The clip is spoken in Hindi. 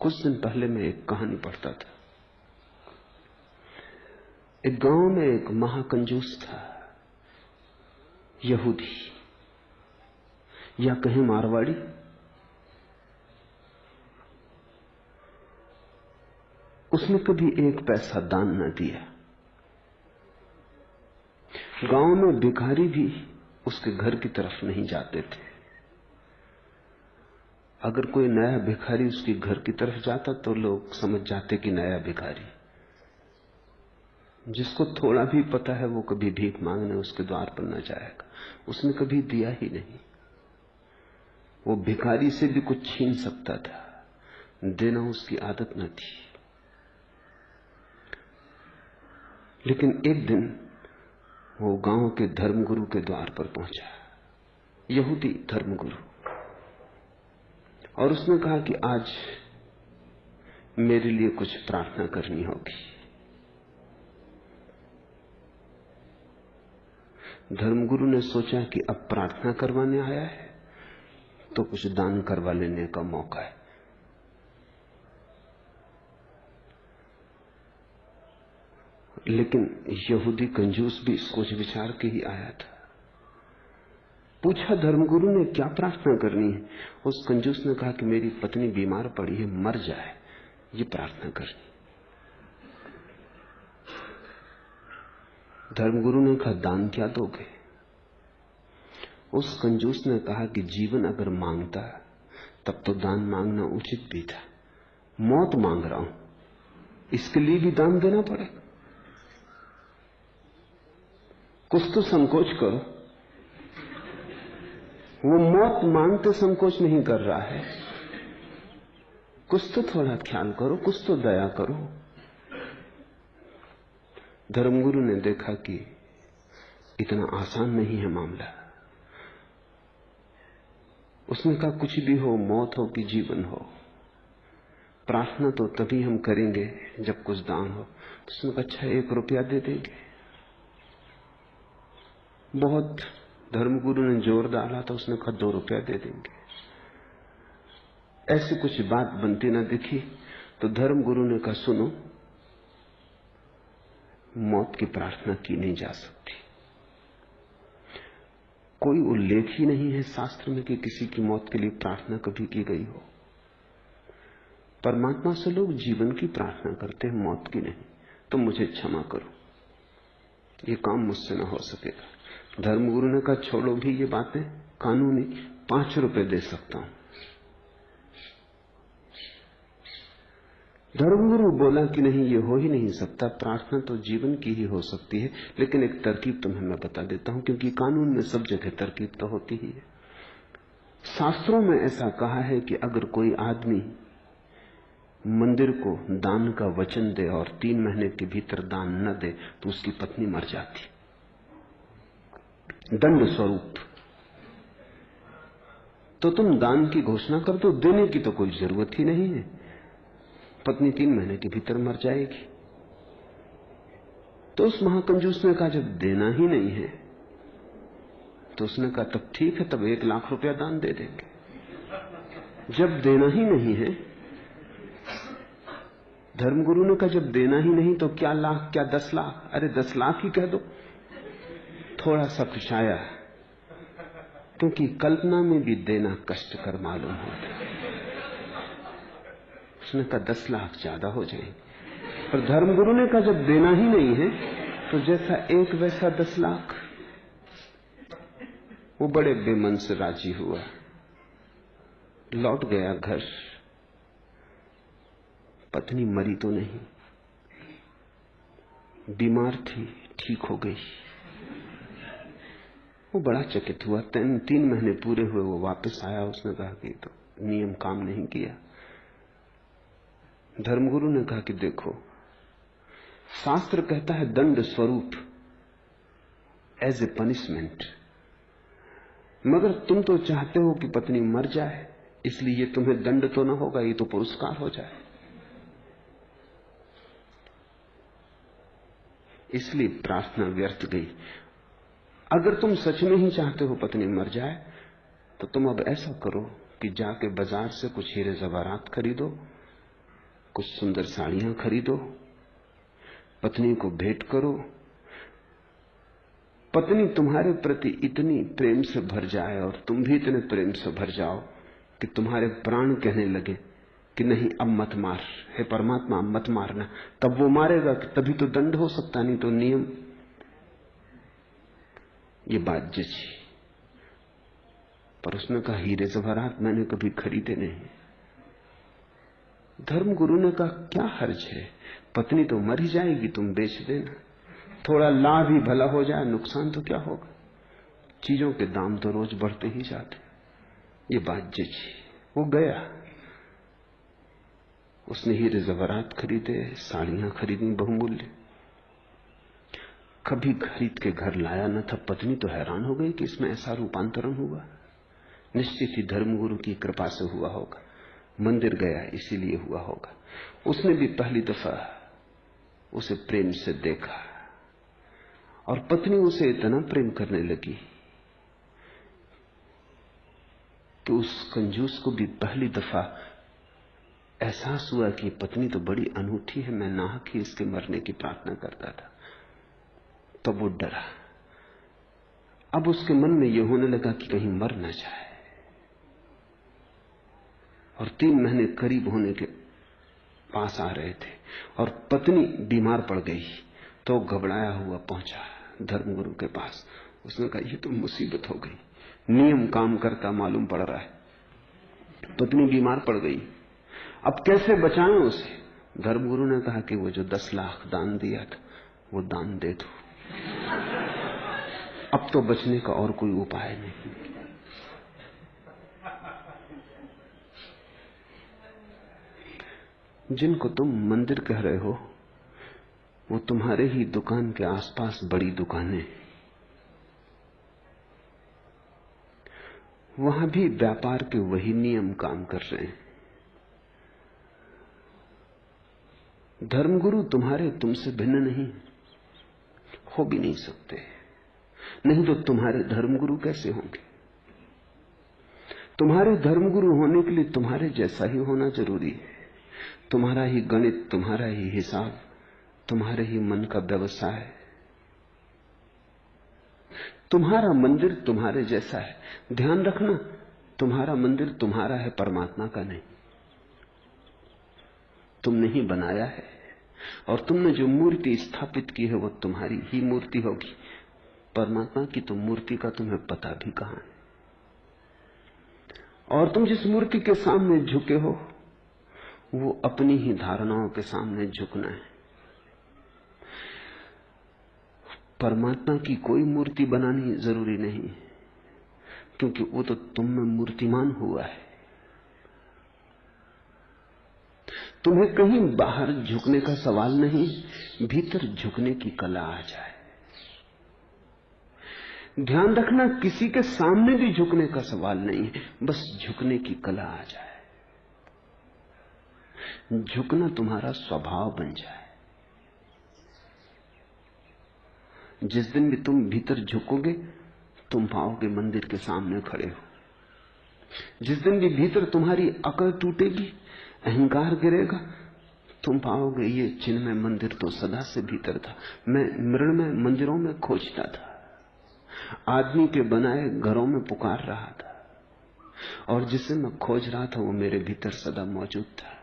कुछ दिन पहले मैं एक कहानी पढ़ता था। एक गांव में एक महाकंजूस था, यहूदी या कहीं मारवाड़ी। उसने कभी एक पैसा दान न दिया। गांव में भिखारी भी उसके घर की तरफ नहीं जाते थे। अगर कोई नया भिखारी उसके घर की तरफ जाता तो लोग समझ जाते कि नया भिखारी। जिसको थोड़ा भी पता है वो कभी भीख मांगने उसके द्वार पर न जाएगा। उसने कभी दिया ही नहीं। वो भिखारी से भी कुछ छीन सकता था, देना उसकी आदत न थी। लेकिन एक दिन वो गांव के धर्मगुरु के द्वार पर पहुंचा, यहूदी धर्मगुरु, और उसने कहा कि आज मेरे लिए कुछ प्रार्थना करनी होगी। धर्मगुरु ने सोचा कि अब प्रार्थना करवाने आया है तो कुछ दान करवा लेने का मौका है। लेकिन यहूदी कंजूस भी सोच विचार के ही आया था। पूछा धर्मगुरु ने क्या प्रार्थना करनी है। उस कंजूस ने कहा कि मेरी पत्नी बीमार पड़ी है, मर जाए, ये प्रार्थना करनी। धर्मगुरु ने कहा दान क्या दोगे? उस कंजूस ने कहा कि जीवन अगर मांगता तब तो दान मांगना उचित भी था। मौत मांग रहा हूं, इसके लिए भी दान देना पड़े। कुछ तो संकोच करो। वो मौत मांगते संकोच नहीं कर रहा है। कुछ तो थोड़ा ख्याल करो, कुछ तो दया करो। धर्मगुरु ने देखा कि इतना आसान नहीं है मामला। उसने कहा कुछ भी हो, मौत हो कि जीवन हो, प्रार्थना तो तभी हम करेंगे जब कुछ दान हो। तो उसने कहा अच्छा 1 रुपया दे देंगे। बहुत धर्मगुरु ने जोर डाला तो उसने कहा 2 रुपया दे देंगे। ऐसी कुछ बात बनती ना दिखी तो धर्मगुरु ने कहा सुनो, मौत की प्रार्थना की नहीं जा सकती। कोई उल्लेख ही नहीं है शास्त्र में कि किसी की मौत के लिए प्रार्थना कभी की गई हो। परमात्मा से लोग जीवन की प्रार्थना करते हैं, मौत की नहीं। तो मुझे क्षमा करो, ये काम मुझसे ना हो सकेगा। धर्मगुरु ने कहा छोड़ो भी ये बातें कानूनी, 5 रुपए दे सकता हूं। धर्मगुरु बोला कि नहीं, ये हो ही नहीं सकता, प्रार्थना तो जीवन की ही हो सकती है। लेकिन एक तरकीब तुम्हें मैं बता देता हूं, क्योंकि कानून में सब जगह तरकीब तो होती ही है। शास्त्रों में ऐसा कहा है कि अगर कोई आदमी मंदिर को दान का वचन दे और 3 महीने के भीतर दान न दे तो उसकी पत्नी मर जाती, दंड स्वरूप। तो तुम दान की घोषणा कर दो, देने की तो कोई जरूरत ही नहीं है, पत्नी 3 महीने के भीतर मर जाएगी। तो उस महाकंजूस ने कहा जब देना ही नहीं है तो उसने कहा तब ठीक है, तब 1 लाख रुपया दान दे देंगे। जब देना ही नहीं है, धर्मगुरु ने कहा जब देना ही नहीं तो क्या लाख, क्या 10 लाख? अरे 10 लाख ही कह दो। थोड़ा सा खुशाया, क्योंकि कल्पना में भी देना कष्टकर मालूम होता है। उसने कहा 10 लाख ज्यादा हो जाएंगे। पर धर्मगुरु ने कहा जब देना ही नहीं है तो जैसा 1 वैसा 10 लाख। वो बड़े बेमन से राजी हुआ, लौट गया घर। पत्नी मरी तो नहीं, बीमार थी, ठीक हो गई। वो बड़ा चकित हुआ। 3 महीने पूरे हुए, वो वापस आया। उसने कहा कि तो नियम काम नहीं किया। धर्मगुरु ने कहा कि देखो, शास्त्र कहता है दंड स्वरूप, एज ए पनिशमेंट, मगर तुम तो चाहते हो कि पत्नी मर जाए, इसलिए तुम्हें दंड तो ना होगा, ये तो पुरस्कार हो जाए। इसलिए प्रार्थना व्यर्थ गई। अगर तुम सच में ही चाहते हो पत्नी मर जाए तो तुम अब ऐसा करो कि जाके बाजार से कुछ हीरे जवाहरात खरीदो कुछ सुंदर साड़ियां खरीदो, पत्नी को भेंट करो, पत्नी तुम्हारे प्रति इतनी प्रेम से भर जाए और तुम भी इतने प्रेम से भर जाओ कि तुम्हारे प्राण कहने लगे कि नहीं अब मत मार, हे परमात्मा अब मत मारना। तब वो मारेगा कि तभी तो दंड हो सकता, नहीं तो नियम। ये बात जची। पर उसने कहा हीरे जवाहरात मैंने कभी खरीदे नहीं। धर्मगुरु ने कहा क्या हर्ज है, पत्नी तो मर ही जाएगी, तुम बेच देना, थोड़ा लाभ ही भला हो जाए, नुकसान तो क्या होगा, चीजों के दाम तो रोज बढ़ते ही जाते। ये बात जची। वो गया, उसने हीरे जवाहरात खरीदे, साड़ियां खरीदी बहुमूल्य, कभी खरीद के घर लाया न था। पत्नी तो हैरान हो गई कि इसमें ऐसा रूपांतरण हुआ। निश्चित ही धर्मगुरु की कृपा से हुआ होगा, मंदिर गया इसीलिए हुआ होगा। उसने भी पहली दफा उसे प्रेम से देखा और पत्नी उसे इतना प्रेम करने लगी कि उस कंजूस को भी पहली दफा एहसास हुआ कि पत्नी तो बड़ी अनूठी है, मैं नाहक ही इसके मरने की प्रार्थना करता था। तो वो डरा। अब उसके मन में यह होने लगा कि कहीं मर न जाए, और 3 महीने करीब होने के पास आ रहे थे और पत्नी बीमार पड़ गई। तो घबराया हुआ पहुंचा धर्मगुरु के पास। उसने कहा ये तो मुसीबत हो गई, नियम काम करता मालूम पड़ रहा है, पत्नी बीमार पड़ गई, अब कैसे बचाएं उसे। धर्मगुरु ने कहा कि वो जो 10 लाख दान दिया था वो दान दे दो, अब तो बचने का और कोई उपाय नहीं। जिनको तुम मंदिर कह रहे हो वो तुम्हारे ही दुकान के आसपास बड़ी दुकानें, वहां भी व्यापार के वही नियम काम कर रहे हैं। धर्मगुरु तुम्हारे तुमसे भिन्न नहीं, हो भी नहीं सकते, नहीं तो तुम्हारे धर्मगुरु कैसे होंगे। तुम्हारे धर्मगुरु होने के लिए तुम्हारे जैसा ही होना जरूरी है। तुम्हारा ही गणित, तुम्हारा ही हिसाब, तुम्हारे ही मन का व्यवसाय, तुम्हारा मंदिर तुम्हारे जैसा है। ध्यान रखना, तुम्हारा मंदिर तुम्हारा है, परमात्मा का नहीं। तुमने ही बनाया है और तुमने जो मूर्ति स्थापित की है वो तुम्हारी ही मूर्ति होगी। परमात्मा की तो मूर्ति का तुम्हें पता भी कहां है। और तुम जिस मूर्ति के सामने झुके हो वो अपनी ही धारणाओं के सामने झुकना है। परमात्मा की कोई मूर्ति बनानी जरूरी नहीं, क्योंकि वो तो तुम में मूर्तिमान हुआ है। तुम्हें कहीं बाहर झुकने का सवाल नहीं, भीतर झुकने की कला आ जाए। ध्यान रखना, किसी के सामने भी झुकने का सवाल नहीं है, बस झुकने की कला आ जाए। झुकना तुम्हारा स्वभाव बन जाए। जिस दिन भी तुम भीतर झुकोगे तुम पाओगे मंदिर के सामने खड़े हो। जिस दिन भी भीतर तुम्हारी अकड़ टूटेगी, अहंकार गिरेगा, तुम पाओगे ये चिन्ह में मंदिर तो सदा से भीतर था। मैं मृण में मंदिरों में खोजता था, आदमी के बनाए घरों में पुकार रहा था, और जिसे मैं खोज रहा था वो मेरे भीतर सदा मौजूद था।